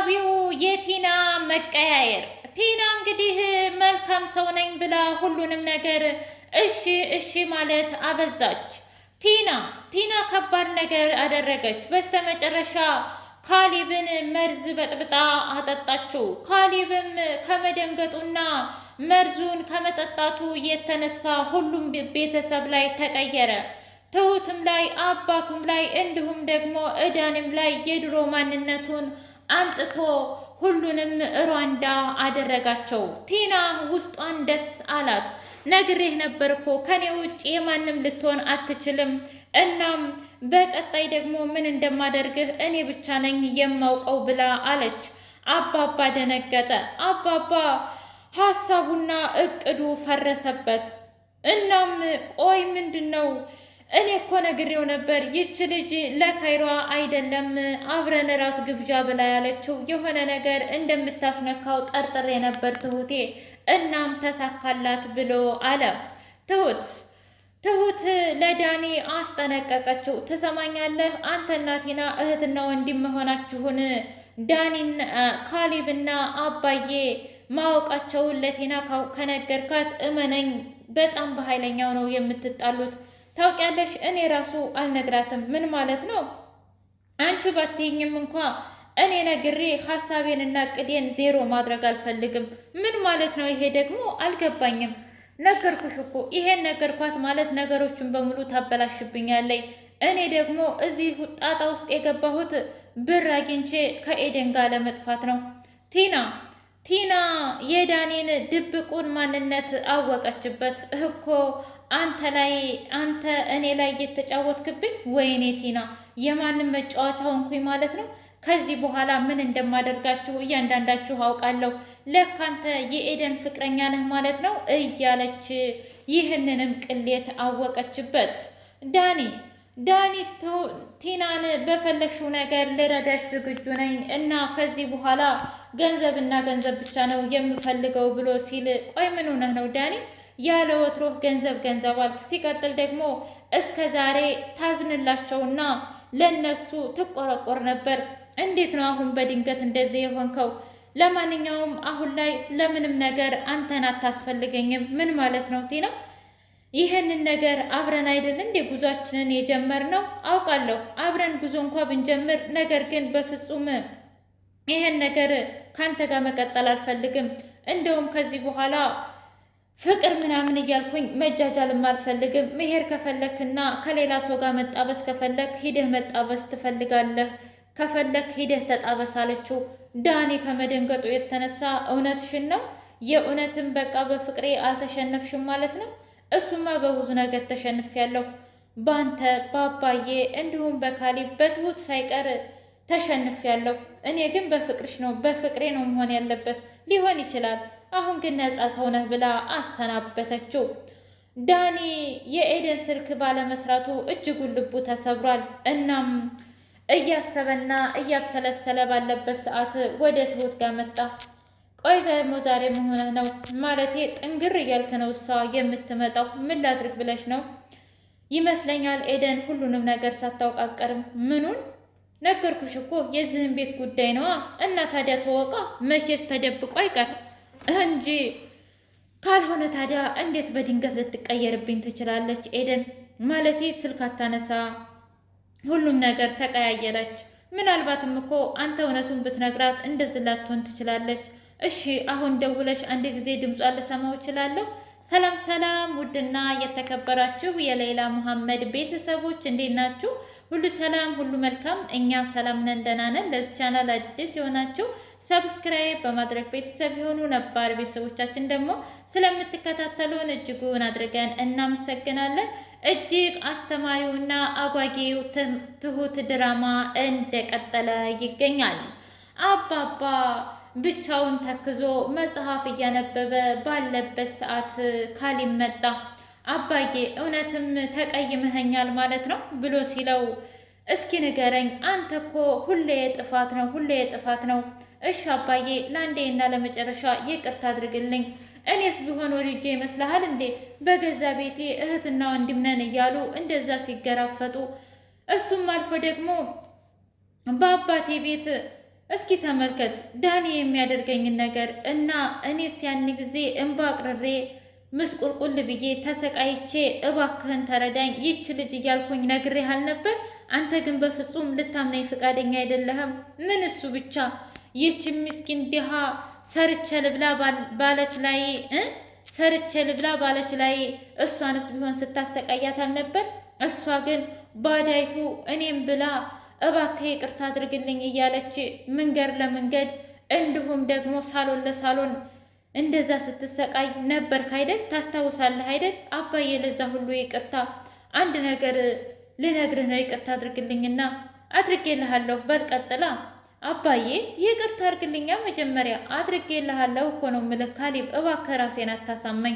አሳሳቢው የቲና መቀያየር። ቲና እንግዲህ መልካም ሰው ነኝ ብላ ሁሉንም ነገር እሺ እሺ ማለት አበዛች። ቲና ከባድ ነገር አደረገች። በስተመጨረሻ ካሊብን መርዝ በጥብጣ አጠጣችው። ካሊብም ከመደንገጡና መርዙን ከመጠጣቱ የተነሳ ሁሉም ቤተሰብ ላይ ተቀየረ። ትሁትም ላይ አባቱም ላይ እንዲሁም ደግሞ እዳንም ላይ የድሮ ማንነቱን አንጥቶ ሁሉንም ሩዋንዳ አደረጋቸው። ቲና ውስጧን ደስ አላት። ነግሬህ ነበር እኮ ከኔ ውጭ የማንም ልትሆን አትችልም። እናም በቀጣይ ደግሞ ምን እንደማደርግህ እኔ ብቻ ነኝ የማውቀው ብላ አለች። አባባ ደነገጠ። አባባ ሀሳቡና እቅዱ ፈረሰበት። እናም ቆይ ምንድን ነው? እኔ እኮ ነግሬው ነበር ይች ልጅ ለካይሯ አይደለም አብረን እራት ግብዣ ብላ ያለችው የሆነ ነገር እንደምታስነካው ጠርጥሬ ነበር ትሁቴ። እናም ተሳካላት ብሎ አለ። ትሁት ለዳኒ አስጠነቀቀችው። ትሰማኛለህ? አንተና ቲና እህትና ወንድም መሆናችሁን ዳኒን ካሊብና አባዬ ማወቃቸውን ለቲና ከነገርካት እመነኝ በጣም በኃይለኛው ነው የምትጣሉት። ታውቂያለሽ፣ እኔ ራሱ አልነግራትም። ምን ማለት ነው? አንቺ ባትይኝም እንኳ እኔ ነግሬ ሀሳቤንና ቅዴን ዜሮ ማድረግ አልፈልግም። ምን ማለት ነው ይሄ ደግሞ አልገባኝም። ነገርኩሽ እኮ ይሄን ነገርኳት ማለት ነገሮችን በሙሉ ታበላሽብኛለይ። እኔ ደግሞ እዚህ ጣጣ ውስጥ የገባሁት ብር አግኝቼ ከኤደን ጋር ለመጥፋት ነው። ቲና የዳኔን ድብቁን ማንነት አወቀችበት እኮ። አንተ እኔ ላይ እየተጫወትክብኝ። ወይኔ ቲና የማንም መጫወቻ ሆንኩኝ ማለት ነው። ከዚህ በኋላ ምን እንደማደርጋችሁ እያንዳንዳችሁ አውቃለሁ። ለካ አንተ የኤደን ፍቅረኛ ነህ ማለት ነው እያለች ይህንንም ቅሌት አወቀችበት። ዳኒ ቲናን በፈለግሽው ነገር ልረዳሽ ዝግጁ ነኝ እና ከዚህ በኋላ ገንዘብና ገንዘብ ብቻ ነው የምፈልገው ብሎ ሲል፣ ቆይ ምን ሆነህ ነው ዳኒ? ያለ ወትሮህ ገንዘብ አልክ። ሲቀጥል ደግሞ እስከ ዛሬ ታዝንላቸውና ለነሱ ትቆረቆር ነበር። እንዴት ነው አሁን በድንገት እንደዚህ የሆንከው? ለማንኛውም አሁን ላይ ለምንም ነገር አንተን አታስፈልገኝም። ምን ማለት ነው ቲና? ይህንን ነገር አብረን አይደል እንዴ ጉዟችንን የጀመርነው? አውቃለሁ አብረን ጉዞ እንኳ ብንጀምር፣ ነገር ግን በፍጹም ይሄን ነገር ካንተ ጋር መቀጠል አልፈልግም። እንደውም ከዚህ በኋላ ፍቅር ምናምን እያልኩኝ መጃጃልም አልፈልግም። መሄድ ከፈለክና ከሌላ ሰው ጋር መጣበስ ከፈለክ ሂደህ መጣበስ ትፈልጋለህ፣ ከፈለክ ሂደህ ተጣበስ አለችው። ዳኒ ከመደንገጡ የተነሳ እውነትሽን ነው? የእውነትም በቃ በፍቅሬ አልተሸነፍሽም ማለት ነው? እሱማ በብዙ ነገር ተሸንፌያለሁ። ባንተ በአባዬ እንዲሁም በካሊብ በትሁት ሳይቀር ተሸንፌያለሁ። እኔ ግን በፍቅሬ ነው መሆን ያለበት። ሊሆን ይችላል፣ አሁን ግን ነፃ ሰው ነህ ብላ አሰናበተችው። ዳኒ የኤደን ስልክ ባለመስራቱ እጅጉን ልቡ ተሰብሯል። እናም እያሰበና እያብሰለሰለ ባለበት ሰዓት ወደ ትሁት ጋር መጣ። ቆይ ዛሬ መሆንህ ነው ማለቴ ጥንግር እያልክ ነው እሷ የምትመጣው? ምን ላድርግ ብለሽ ነው? ይመስለኛል ኤደን ሁሉንም ነገር ሳታውቅ አትቀርም። ምኑን? ነገርኩሽ እኮ የዚህን ቤት ጉዳይ ነዋ። እና ታዲያ ተወቃ መቼስ ተደብቆ አይቀር እንጂ ካልሆነ ታዲያ እንዴት በድንገት ልትቀየርብኝ ትችላለች ኤደን? ማለቴ ስልክ አታነሳ፣ ሁሉም ነገር ተቀያየረች። ምናልባትም እኮ አንተ እውነቱን ብትነግራት እንደዚህ ላትሆን ትችላለች። እሺ አሁን ደውለሽ አንድ ጊዜ ድምጿን ልሰማው እችላለሁ? ሰላም ሰላም! ውድና የተከበራችሁ የሌላ መሐመድ ቤተሰቦች እንዴት ናችሁ? ሁሉ ሰላም፣ ሁሉ መልካም። እኛ ሰላም ነን፣ ደህና ነን። ለዚህ ቻናል አዲስ የሆናችሁ ሰብስክራይብ በማድረግ ቤተሰብ የሆኑ ነባር ቤተሰቦቻችን ደግሞ ስለምትከታተሉን እጅጉን አድርገን እናመሰግናለን። እጅግ አስተማሪውና አጓጊው ትሁት ድራማ እንደቀጠለ ይገኛል። አባባ ብቻውን ተክዞ መጽሐፍ እያነበበ ባለበት ሰዓት ካሊብ መጣ። አባዬ እውነትም ተቀይመኸኛል ማለት ነው ብሎ ሲለው፣ እስኪ ንገረኝ፣ አንተ እኮ ሁሌ ጥፋት ነው። እሺ አባዬ ለአንዴና ለመጨረሻ ይቅርታ አድርግልኝ። እኔስ ቢሆን ወልጄ ይመስልሃል እንዴ? በገዛ ቤቴ እህትና ወንድም ነን እያሉ እንደዛ ሲገራፈጡ፣ እሱም አልፎ ደግሞ በአባቴ ቤት እስኪ ተመልከት ዳኒ የሚያደርገኝን ነገር እና እኔስ ያን ጊዜ እንባ አቅርሬ ምስቁልቁል ብዬ ተሰቃይቼ እባክህን ተረዳኝ ይች ልጅ እያልኩኝ ነግሬህ አልነበር? አንተ ግን በፍጹም ልታምናኝ ፈቃደኛ አይደለህም። ምን እሱ ብቻ ይህች ምስኪን ድሃ ሰርቼ ልብላ ባለች ላይ እሷንስ ቢሆን ስታሰቃያት አልነበር? እሷ ግን ባዳይቱ እኔም ብላ እባክህ ይቅርታ አድርግልኝ እያለች መንገድ ለመንገድ እንዲሁም ደግሞ ሳሎን ለሳሎን እንደዛ ስትሰቃይ ነበርክ አይደል? ታስታውሳለህ አይደል? አባዬ ለዛ ሁሉ ይቅርታ አንድ ነገር ልነግርህ ነው። ይቅርታ አድርግልኝና አድርጌልሃለሁ። በል ቀጥላ። አባዬ ይቅርታ አድርግልኛ። መጀመሪያ አድርጌልሃለሁ እኮ ነው የምልህ። ካሌብ እባክህ ራሴን አታሳመኝ።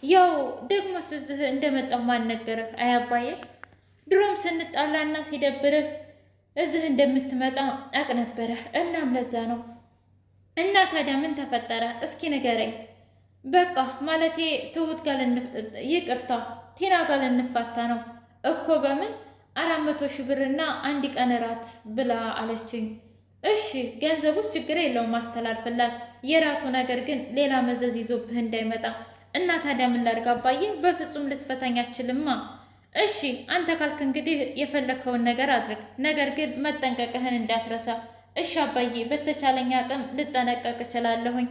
ያው ደግሞ ስዝህ እንደመጣሁ ማን ነገረህ? አይ አባዬ ድሮም ስንጣላና ሲደብርህ እዚህ እንደምትመጣ አቅ ነበረ። እናም ለዛ ነው። እና ታዲያ ምን ተፈጠረ? እስኪ ንገረኝ። በቃ ማለቴ ትሁት ጋር ይቅርታ ቲና ጋር ልንፋታ ነው እኮ። በምን 400,000 ብርና አንድ ቀን እራት ብላ አለችኝ። እሺ ገንዘብ ውስጥ ችግር የለውም ማስተላልፍላት። የራቱ ነገር ግን ሌላ መዘዝ ይዞብህ እንዳይመጣ። እና ታዲያ ምን ላድርግ አባዬ? በፍጹም ልትፈታኝ አትችልማ። እሺ አንተ ካልክ እንግዲህ የፈለግከውን ነገር አድርግ። ነገር ግን መጠንቀቅህን እንዳትረሳ። እሺ አባዬ በተቻለኝ አቅም ልጠነቀቅ እችላለሁኝ።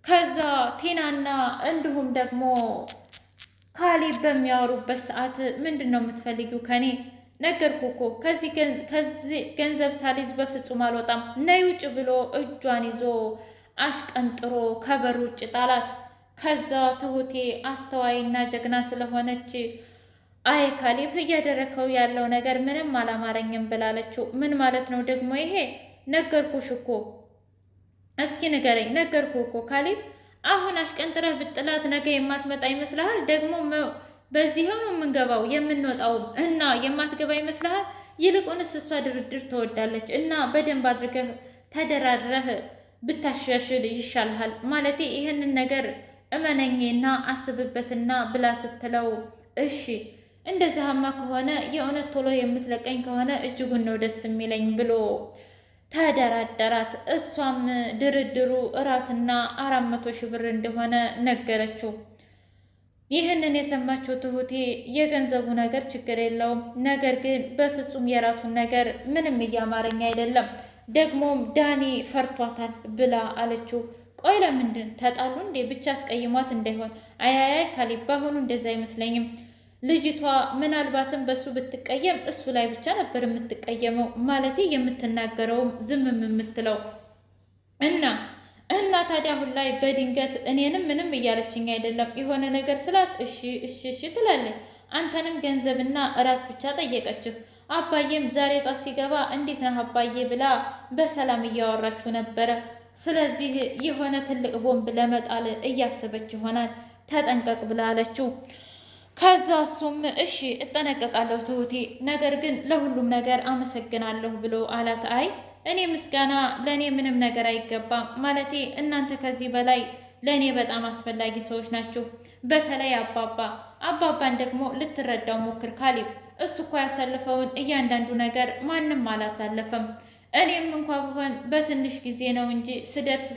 ከዛ ቲናና እንዲሁም ደግሞ ካሌብ በሚያወሩበት ሰዓት ምንድን ነው የምትፈልጊው ከኔ? ነገርኩ እኮ ከዚህ ገንዘብ ሳልይዝ በፍጹም አልወጣም። ነይ ውጭ ብሎ እጇን ይዞ አሽቀንጥሮ ከበር ውጭ ጣላት። ከዛ ትሁቴ አስተዋይና ጀግና ስለሆነች አይ ካሌብ እያደረከው ያለው ነገር ምንም አላማረኝም ብላለችው። ምን ማለት ነው ደግሞ ይሄ? ነገርኩሽ እኮ እስኪ ንገረኝ። ነገርኩ እኮ ካሌብ፣ አሁን አሽቀንጥረህ ብጥላት ነገ የማትመጣ ይመስልሃል? ደግሞ በዚህው ነው የምንገባው የምንወጣውም እና የማትገባ ይመስልሃል? ይልቁንስ እሷ ድርድር ትወዳለች እና በደንብ አድርገህ ተደራድረህ ብታሻሽል ይሻልሃል። ማለቴ ይህንን ነገር እመነኝና አስብበትና ብላ ስትለው እሺ እንደዚህማ ከሆነ የእውነት ቶሎ የምትለቀኝ ከሆነ እጅጉን ነው ደስ የሚለኝ ብሎ ተደራደራት። እሷም ድርድሩ እራትና 400,000 ብር እንደሆነ ነገረችው። ይህንን የሰማችው ትሁቴ የገንዘቡ ነገር ችግር የለውም፣ ነገር ግን በፍጹም የራቱን ነገር ምንም እያማረኝ አይደለም፣ ደግሞም ዳኒ ፈርቷታል ብላ አለችው። ቆይ ለምንድን ተጣሉ እንዴ? ብቻ አስቀይሟት እንዳይሆን። አያያይ ካሌብ በአሁኑ እንደዛ አይመስለኝም። ልጅቷ ምናልባትም በሱ ብትቀየም እሱ ላይ ብቻ ነበር የምትቀየመው። ማለቴ የምትናገረውም ዝምም የምትለው እና ታዲያ አሁን ላይ በድንገት እኔንም ምንም እያለችኝ አይደለም የሆነ ነገር ስላት እሺ እሺ እሺ ትላለች። አንተንም ገንዘብና እራት ብቻ ጠየቀችህ። አባዬም ዛሬ ጧት ሲገባ እንዴት ነህ አባዬ ብላ በሰላም እያወራችሁ ነበረ። ስለዚህ የሆነ ትልቅ ቦምብ ለመጣል እያሰበች ይሆናል፣ ተጠንቀቅ ብላ አለችው። ከዛ እሱም እሺ እጠነቀቃለሁ ትሁቴ፣ ነገር ግን ለሁሉም ነገር አመሰግናለሁ ብሎ አላት። አይ እኔ ምስጋና ለእኔ ምንም ነገር አይገባም። ማለቴ እናንተ ከዚህ በላይ ለእኔ በጣም አስፈላጊ ሰዎች ናቸው። በተለይ አባባን ደግሞ ልትረዳው ሞክር ካሌብ። እሱ እኮ ያሳለፈውን እያንዳንዱ ነገር ማንም አላሳለፈም። እኔም እንኳ ብሆን በትንሽ ጊዜ ነው እንጂ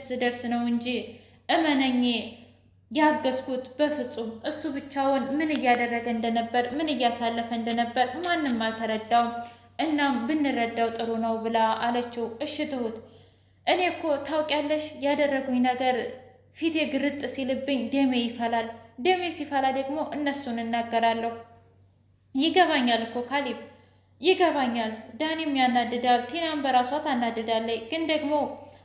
ስደርስ ነው እንጂ እመነኝ ያገዝኩት። በፍጹም እሱ ብቻውን ምን እያደረገ እንደነበር ምን እያሳለፈ እንደነበር ማንም አልተረዳውም። እናም ብንረዳው ጥሩ ነው ብላ አለችው። እሺ ትሁት፣ እኔ እኮ ታውቂያለሽ ያደረጉኝ ነገር ፊቴ ግርጥ ሲልብኝ ደሜ ይፈላል። ደሜ ሲፈላ ደግሞ እነሱን እናገራለሁ። ይገባኛል እኮ ካሌብ ይገባኛል። ዳኒም ያናድዳል፣ ቲናም በራሷ ታናድዳለች። ግን ደግሞ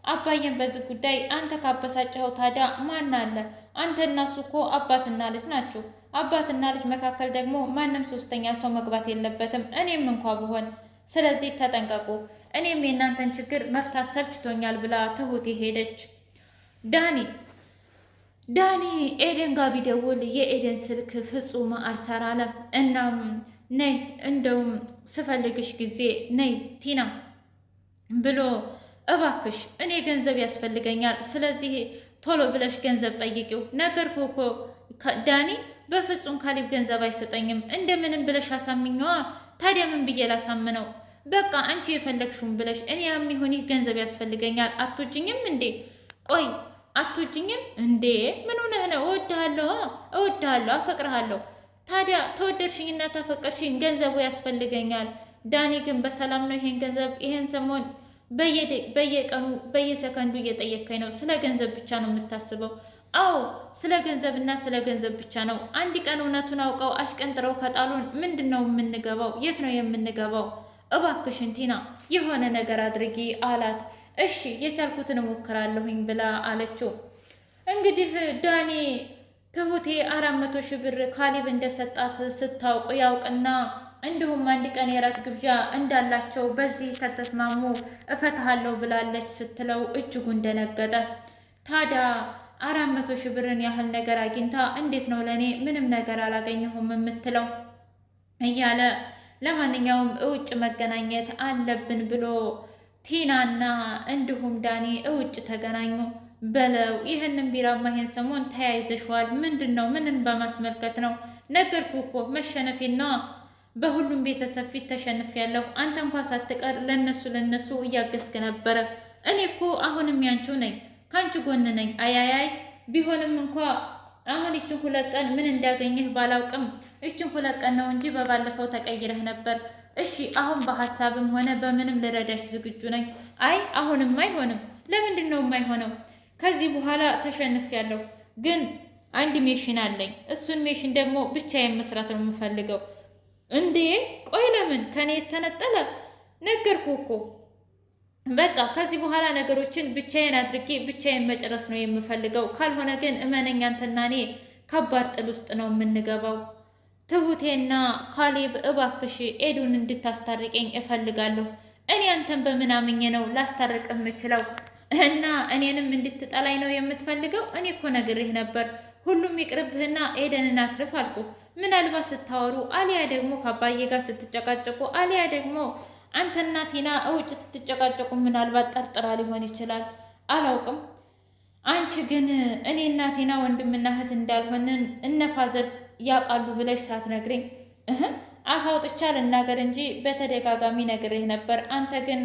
አባዬን በዚህ ጉዳይ አንተ ካበሳጨኸው ታዲያ ማን አለ? አንተ እና እሱ እኮ አባትና ልጅ ናችሁ። አባትና ልጅ መካከል ደግሞ ማንም ሶስተኛ ሰው መግባት የለበትም፣ እኔም እንኳ ብሆን። ስለዚህ ተጠንቀቁ፣ እኔም የእናንተን ችግር መፍታት ሰልችቶኛል ብላ ትሁት ሄደች። ዳኒ ኤደን ጋር ቢደውል የኤደን ስልክ ፍጹም አልሰራለም። እናም ነይ እንደውም ስፈልግሽ ጊዜ ነይ ቲና ብሎ እባክሽ እኔ ገንዘብ ያስፈልገኛል፣ ስለዚህ ቶሎ ብለሽ ገንዘብ ጠይቂው። ነገርኩ እኮ ዳኒ፣ በፍጹም ካሌብ ገንዘብ አይሰጠኝም። እንደምንም ብለሽ አሳምኘዋ። ታዲያ ምን ብዬ ላሳምነው? በቃ አንቺ የፈለግሽውን ብለሽ እኔ የሚሆን ይህ ገንዘብ ያስፈልገኛል። አትወጂኝም እንዴ? ቆይ አትወጂኝም እንዴ? ምን ሆነህ ነው? እወድሃለሁ፣ አፈቅርሃለሁ። ታዲያ ተወደድሽኝና ታፈቀርሽኝ ገንዘቡ ያስፈልገኛል። ዳኒ ግን በሰላም ነው? ይሄን ገንዘብ ይሄን ሰሞን በየቀኑ በየሰከንዱ እየጠየከኝ ነው። ስለ ገንዘብ ብቻ ነው የምታስበው? አዎ ስለ ገንዘብና ስለ ገንዘብ ብቻ ነው። አንድ ቀን እውነቱን አውቀው አሽቀንጥረው ከጣሉን ምንድን ነው የምንገባው? የት ነው የምንገባው? እባክሽን ቲና የሆነ ነገር አድርጊ አላት። እሺ የቻልኩትን እሞክራለሁኝ ብላ አለችው። እንግዲህ ዳኒ ትሁቴ 400,000 ብር ካሊብ እንደሰጣት ስታውቅ ያውቅና እንዲሁም አንድ ቀን የራት ግብዣ እንዳላቸው በዚህ ከተስማሙ እፈታሃለሁ ብላለች ስትለው እጅጉን ደነገጠ። ታዲያ 400,000 ብርን ያህል ነገር አግኝታ እንዴት ነው ለእኔ ምንም ነገር አላገኘሁም የምትለው እያለ ለማንኛውም እውጭ መገናኘት አለብን ብሎ ቲናና እንዲሁም ዳኒ እውጭ ተገናኙ። በለው ይህንን ቢራማ ይሄን ሰሞን ተያይዘሽዋል። ምንድን ነው? ምንን በማስመልከት ነው? ነገርኩ እኮ መሸነፌና በሁሉም ቤተሰብ ፊት ተሸንፌያለሁ። አንተ እንኳ ሳትቀር ለነሱ እያገዝክ ነበረ። እኔ እኮ አሁንም ያንቺው ነኝ፣ ከአንቺ ጎን ነኝ። አያያይ ቢሆንም እንኳ አሁን ይችን 2 ቀን ምን እንዳገኘህ ባላውቅም ይችን 2 ቀን ነው እንጂ በባለፈው ተቀይረህ ነበር። እሺ አሁን በሀሳብም ሆነ በምንም ልረዳሽ ዝግጁ ነኝ። አይ አሁንም አይሆንም። ለምንድን ነው የማይሆነው? ከዚህ በኋላ ተሸንፌያለሁ፣ ግን አንድ ሜሽን አለኝ። እሱን ሜሽን ደግሞ ብቻዬን መስራት ነው የምፈልገው። እንዴ ቆይ ለምን ከኔ የተነጠለ? ነገርኩ እኮ በቃ ከዚህ በኋላ ነገሮችን ብቻዬን አድርጌ ብቻዬን መጨረስ ነው የምፈልገው። ካልሆነ ግን እመነኝ አንተና እኔ ከባድ ጥል ውስጥ ነው የምንገባው። ትሁቴና ካሌብ እባክሽ ኤዱን እንድታስታርቀኝ እፈልጋለሁ። እኔ አንተን በምን አምኜ ነው ላስታርቅ የምችለው? እና እኔንም እንድትጠላኝ ነው የምትፈልገው? እኔ እኮ ነግሬህ ነበር። ሁሉም ይቅርብህና ኤደንን አትርፍ አልኩ። ምናልባት ስታወሩ አሊያ ደግሞ ከአባዬ ጋር ስትጨቃጨቁ አሊያ ደግሞ አንተና ቲና እውጭ ስትጨቃጨቁ ምናልባት ጠርጥራ ሊሆን ይችላል። አላውቅም። አንቺ ግን እኔና ቲና ወንድምና እህት እንዳልሆንን እነፋዘርስ ያውቃሉ ብለሽ ሳትነግሪኝ አፍ አውጥቻ ልናገር እንጂ በተደጋጋሚ ነግሬህ ነበር። አንተ ግን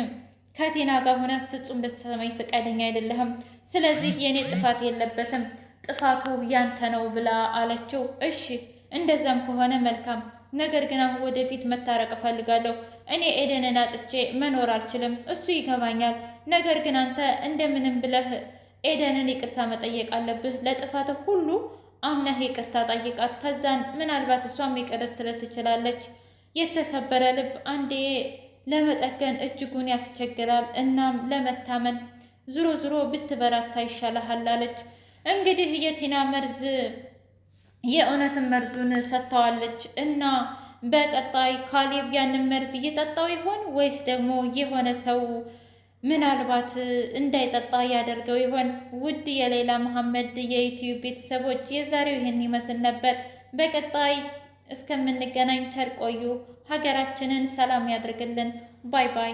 ከቲና ጋር ሆነ ፍጹም ልትሰማኝ ፈቃደኛ አይደለህም። ስለዚህ የእኔ ጥፋት የለበትም፣ ጥፋቱ ያንተ ነው ብላ አለችው። እሺ እንደዛም ከሆነ መልካም። ነገር ግን አሁን ወደፊት መታረቅ እፈልጋለሁ። እኔ ኤደንን አጥቼ መኖር አልችልም፣ እሱ ይገባኛል። ነገር ግን አንተ እንደምንም ብለህ ኤደንን ይቅርታ መጠየቅ አለብህ። ለጥፋትህ ሁሉ አምነህ ይቅርታ ጠይቃት። ከዛን ምናልባት እሷም ይቅር ልትልህ ትችላለች። የተሰበረ ልብ አንዴ ለመጠገን እጅጉን ያስቸግራል። እናም ለመታመን ዙሮ ዙሮ ብትበራታ ይሻልሃል አለች። እንግዲህ የቲና መርዝ የእውነትን መርዙን ሰጥተዋለች እና በቀጣይ ካሌብ ያንን መርዝ እየጠጣው ይሆን ወይስ ደግሞ የሆነ ሰው ምናልባት እንዳይጠጣ ያደርገው ይሆን? ውድ የሌላ መሐመድ የዩቲዩብ ቤተሰቦች የዛሬው ይህን ይመስል ነበር። በቀጣይ እስከምንገናኝ ቸር ቆዩ። ሀገራችንን ሰላም ያድርግልን። ባይ ባይ።